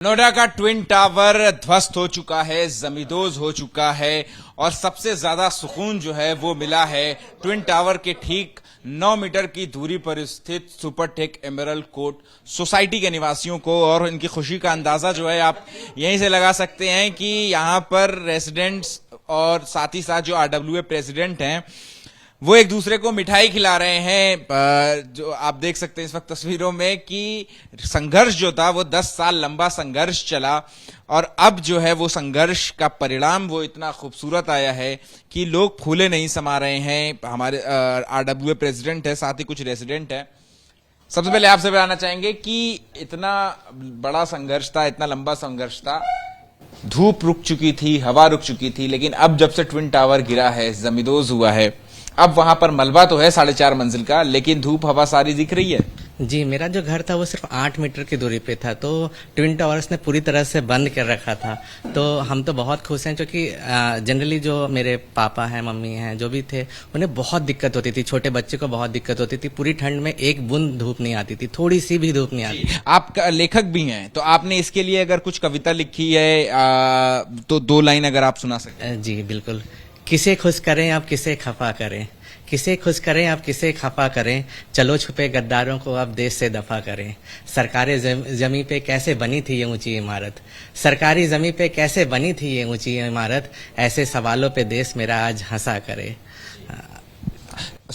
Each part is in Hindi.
नोएडा का ट्विन टावर ध्वस्त हो चुका है, जमींदोज हो चुका है और सबसे ज्यादा सुकून जो है वो मिला है ट्विन टावर के ठीक 9 मीटर की दूरी पर स्थित सुपरटेक एमरल्ड कोर्ट सोसाइटी के निवासियों को। और इनकी खुशी का अंदाजा जो है आप यहीं से लगा सकते हैं कि यहां पर रेसिडेंट्स और साथ ही साथ जो आरडब्ल्यूए प्रेसिडेंट हैं वो एक दूसरे को मिठाई खिला रहे हैं। जो आप देख सकते हैं इस वक्त तस्वीरों में कि संघर्ष जो था वो 10 साल लंबा संघर्ष चला और अब जो है वो संघर्ष का परिणाम वो इतना खूबसूरत आया है कि लोग फूले नहीं समा रहे हैं। हमारे आरडब्ल्यूए प्रेसिडेंट है, साथ ही कुछ रेसिडेंट है। सबसे पहले आपसे बताना चाहेंगे कि इतना बड़ा संघर्ष था, इतना लंबा संघर्ष था, धूप रुक चुकी थी, हवा रुक चुकी थी, लेकिन अब जब से ट्विन टावर गिरा है, जमींदोज हुआ है, अब वहां पर मलबा तो है 4.5 मंजिल का, लेकिन धूप हवा सारी दिख रही है। जी, मेरा जो घर था वो सिर्फ 8 मीटर की दूरी पे था, तो ट्विन टावर्स ने पूरी तरह से बंद कर रखा था। तो हम तो बहुत खुश हैं, क्योंकि जनरली जो मेरे पापा हैं, मम्मी हैं, जो भी थे, उन्हें बहुत दिक्कत होती थी। छोटे बच्चे को बहुत दिक्कत होती थी। पूरी ठंड में एक बूंद धूप नहीं आती थी, थोड़ी सी भी धूप नहीं आती। आप लेखक भी हैं, तो आपने इसके लिए अगर कुछ कविता लिखी है तो 2 लाइन अगर आप सुना सकते। जी बिल्कुल। किसे खुश करें आप किसे खफा करें, किसे खुश करें आप किसे खफा करें, चलो छुपे गद्दारों को अब देश से दफा करें। सरकारी जमी पे कैसे बनी थी ये ऊंची इमारत, सरकारी जमी पे कैसे बनी थी ये ऊंची इमारत, ऐसे सवालों पे देश मेरा आज हंसा करे।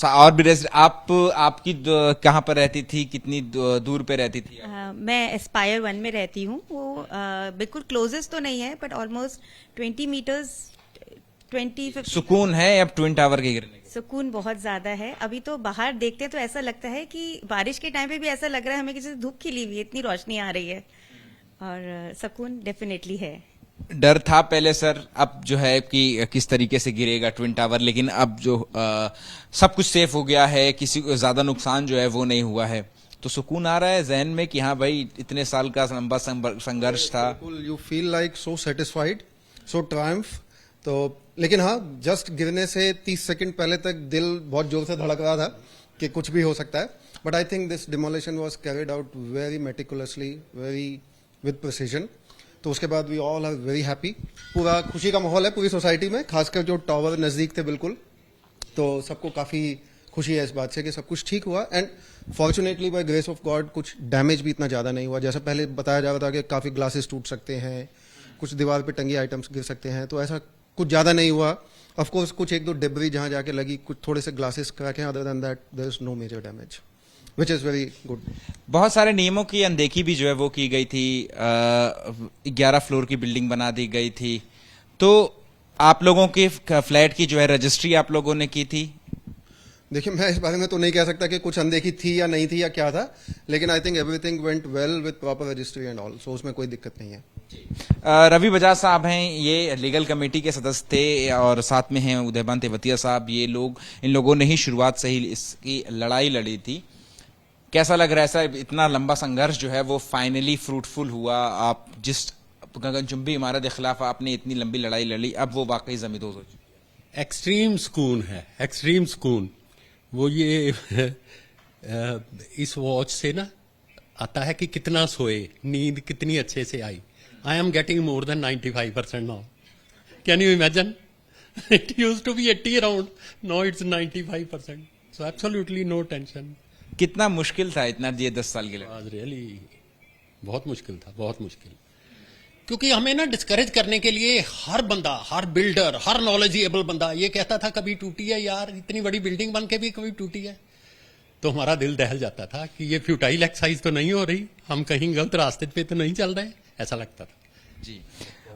और भी आपकी कहाँ पर रहती थी, कितनी दूर पे रहती थी? मैं एस्पायर 1 में रहती हूँ। वो बिल्कुल क्लोजेस्ट तो नहीं है, बट ऑलमोस्ट 20 मीटर्स 20-50। सुकून है अब ट्विन टावर के गिरने? सुकून बहुत ज्यादा है। अभी तो बाहर देखते हैं तो ऐसा लगता है कि बारिश के टाइम पे भी ऐसा लग रहा है हमें किसी से धूप खिली हुई है, इतनी रोशनी आ रही है और सुकून डेफिनेटली है। डर था पहले सर, अब जो है कि किस तरीके से गिरेगा ट्विन टावर, लेकिन अब जो सब कुछ सेफ हो गया है, किसी को ज्यादा नुकसान जो है वो नहीं हुआ है, तो सुकून आ रहा है जहन में कि हाँ भाई इतने साल का लंबा संघर्ष था। You feel like so satisfied, so Triumph. तो लेकिन हाँ, जस्ट गिरने से 30 सेकंड पहले तक दिल बहुत जोर से धड़क रहा था कि कुछ भी हो सकता है। But I think this demolition was carried out very meticulously, very with precision. तो उसके बाद we all are very happy. पूरा खुशी का माहौल है पूरी सोसाइटी में, खासकर जो टावर नजदीक थे बिल्कुल, तो सबको काफी खुशी है इस बात से कि सब कुछ ठीक हुआ। And fortunately by grace of God कुछ डैमेज भी इतना ज्यादा नहीं हुआ। जैसा पहले बताया जा रहा था कि काफी ग्लासेस टूट सकते हैं, कुछ दीवार पे टंगी आइटम्स गिर सकते हैं, तो ऐसा कुछ ज्यादा नहीं हुआ। ऑफ कोर्स कुछ 1-2 डिब्री जहां जाके लगी, कुछ थोड़े से ग्लासेस क्रैक हैं, other than that there is no major damage, which is very good. बहुत सारे नियमों की अनदेखी भी जो है वो की गई थी। 11 फ्लोर की बिल्डिंग बना दी गई थी, तो आप लोगों के फ्लैट की जो है रजिस्ट्री आप लोगों ने की थी? देखिए, मैं इस बारे में तो नहीं कह सकता कि कुछ अनदेखी थी या नहीं थी या क्या था, लेकिन I think everything went well with proper registry and all, so उसमें कोई दिक्कत नहीं है। रवि बजाज साहब हैं, ये लीगल कमेटी के सदस्य थे और साथ में हैं उदयभान तेवतिया साहब। ये लोग, इन लोगों ने ही शुरुआत से ही इसकी लड़ाई लड़ी थी। कैसा लग रहा है सर, इतना लंबा संघर्ष जो है वो फाइनली फ्रूटफुल हुआ? आप जिस गगनचुंबी इमारत के खिलाफ आपने इतनी लंबी लड़ाई लड़ी, अब वो वाकई जमींदोज हो चुकी। एक्सट्रीम सुकून है, एक्सट्रीम सुकून। वो ये इस वॉच से ना आता है कि कितना सोए, नींद कितनी अच्छे से आई। I am getting more than 95% now. Can you imagine? It used to be 80 around, now it's 95%, so absolutely no tension. कितना मुश्किल था इतना ये 10 साल के लिए? आज रियली बहुत मुश्किल था, बहुत मुश्किल। क्योंकि हमें ना डिस्करेज करने के लिए हर बंदा, हर बिल्डर, हर नॉलेजेबल बंदा ये कहता था कभी टूटी है यार, इतनी बड़ी बिल्डिंग बन के भी कभी टूटी है। तो हमारा दिल दहल जाता था कि ये फ्यूटाइल एक्सरसाइज तो नहीं हो रही, हम कहीं गलत रास्ते पे तो नहीं चल रहे, ऐसा लगता था जी।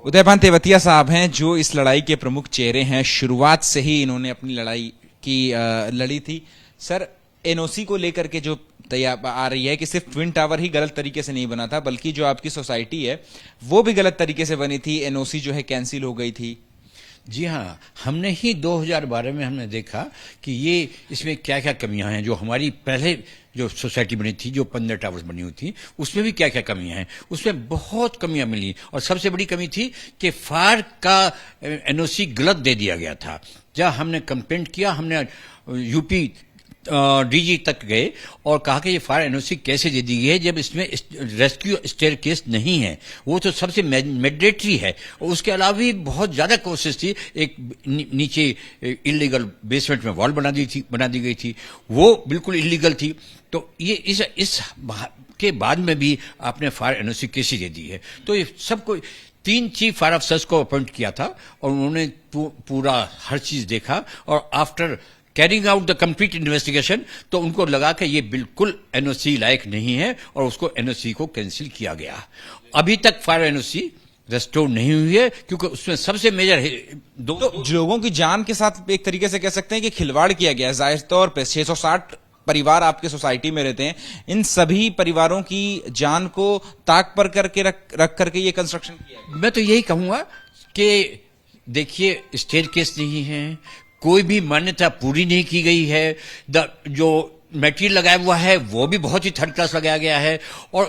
उदयभान तेवतिया साहब हैं जो इस लड़ाई के प्रमुख चेहरे हैं। शुरुआत से ही इन्होंने अपनी लड़ाई की लड़ी थी। सर, एनओसी को लेकर के जो तैयार आ रही है कि सिर्फ ट्विन टावर ही गलत तरीके से नहीं बना था, बल्कि जो आपकी सोसाइटी है वो भी गलत तरीके से बनी थी, एनओसी जो है कैंसिल हो गई थी। जी हाँ, हमने ही 2012 में हमने देखा कि ये इसमें क्या क्या कमियां हैं। जो हमारी पहले जो सोसाइटी बनी थी, जो 15 टावर्स बनी हुई थी, उसमें भी क्या क्या कमियां हैं। उसमें बहुत कमियां मिली और सबसे बड़ी कमी थी कि फायर का एनओसी गलत दे दिया गया था। जब हमने कंप्लेंट किया, हमने यूपी डीजी तक गए और कहा कि ये फायर एनओसी कैसे दे दी गई है जब इसमें रेस्क्यू स्टेयरकेस नहीं है। वो तो सबसे मैंडेटरी है। और उसके अलावा भी बहुत ज्यादा कोशिश थी। एक नीचे इलीगल बेसमेंट में वॉल बना दी गई थी, वो बिल्कुल इलीगल थी। तो ये इस के बाद में भी आपने फायर एनओसी कैसे दे दी है? तो ये सबको 3 चीफ फायर अफसर्स को अपॉइंट किया था और उन्होंने पूरा हर चीज देखा और after carrying out the complete investigation तो उनको लगा कि ये बिल्कुल एनओसी लायक नहीं है और उसको एनओसी को कैंसिल किया गया। अभी तक फायर एनओसी रेस्टोर नहीं हुई है क्योंकि उसमें सबसे मेजर तो लोगों की जान के साथ एक तरीके से कह सकते हैं कि खिलवाड़ किया गया है। जाहिर तौर पर 660 परिवार आपके सोसाइटी में रहते हैं, इन सभी परिवारों की जान को ताक पर करके रख करके ये कंस्ट्रक्शन किया गया। मैं तो यही कहूंगा कि देखिए स्टेयरकेस नहीं है, कोई भी मान्यता पूरी नहीं की गई है, जो मटेरियल लगाया हुआ है वो भी बहुत ही थर्ड क्लास लगाया गया है। और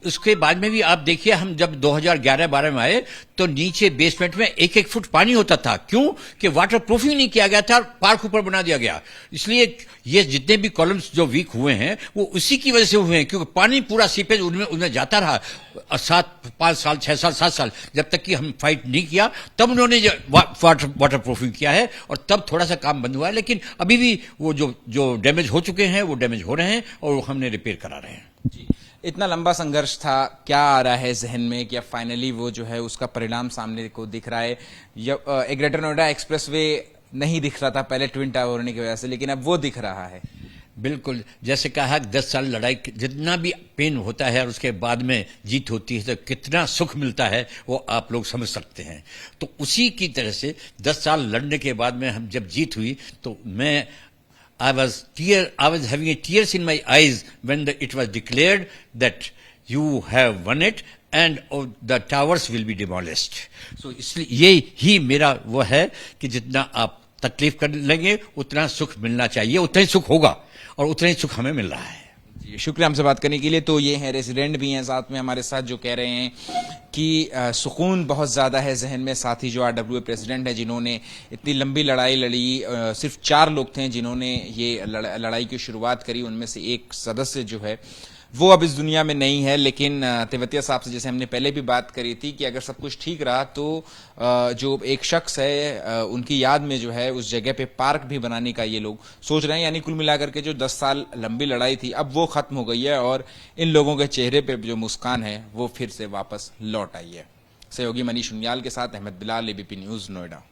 उसके बाद में भी आप देखिए, हम जब 2011-12 में आए तो नीचे बेसमेंट में 1-1 फुट पानी होता था। क्यों? कि वाटर प्रूफिंग नहीं किया गया था और पार्क ऊपर बना दिया गया। इसलिए ये जितने भी कॉलम्स जो वीक हुए हैं वो उसी की वजह से हुए हैं, क्योंकि पानी पूरा सीपेज उनमें जाता रहा 5 साल 6 साल 7 साल, जब तक कि हम फाइट नहीं किया तब उन्होंने वाटर प्रूफिंग किया है और तब थोड़ा सा काम बंद हुआ है। लेकिन अभी भी वो जो डैमेज हो चुके हैं वो डैमेज हो रहे हैं और हमने रिपेयर करा रहे हैं। जी, इतना लंबा संघर्ष था, क्या आ रहा है जहन में कि अब फाइनली वो जो है उसका परिणाम सामने को दिख रहा है? ग्रेटर नोएडा एक्सप्रेसवे नहीं दिख रहा था पहले ट्विन टावर होने की वजह से, लेकिन अब वो दिख रहा है। बिल्कुल, जैसे कहा 10 साल लड़ाई, जितना भी पेन होता है और उसके बाद में जीत होती है तो कितना सुख मिलता है वो आप लोग समझ सकते हैं। तो उसी की तरह से 10 साल लड़ने के बाद में हम जब जीत हुई तो मैं I was having a tears in my eyes when it was declared that you have won it and the towers will be demolished. So इसलिए ये ही मेरा वो है कि जितना आप तकलीफ कर लेंगे उतना सुख मिलना चाहिए, उतना ही सुख होगा और उतना ही सुख हमें मिल रहा है। जी, शुक्रिया हमसे बात करने के लिए। तो ये हैं रेजिडेंट भी हैं साथ में हमारे साथ जो कह रहे हैं कि सुकून बहुत ज़्यादा है जहन में। साथ ही जो RWA प्रेसिडेंट है जिन्होंने इतनी लंबी लड़ाई लड़ी, सिर्फ 4 लोग थे जिन्होंने ये लड़ाई की शुरुआत करी, उनमें से एक सदस्य जो है वो अब इस दुनिया में नहीं है। लेकिन तेवतिया साहब से जैसे हमने पहले भी बात करी थी कि अगर सब कुछ ठीक रहा तो जो एक शख्स है उनकी याद में जो है उस जगह पे पार्क भी बनाने का ये लोग सोच रहे हैं। यानी कुल मिलाकर के जो 10 साल लंबी लड़ाई थी अब वो खत्म हो गई है और इन लोगों के चेहरे पे जो मुस्कान है वो फिर से वापस लौट आई है। सहयोगी मनीष उनियाल के साथ अहमद बिलाल, ABP न्यूज़, नोएडा।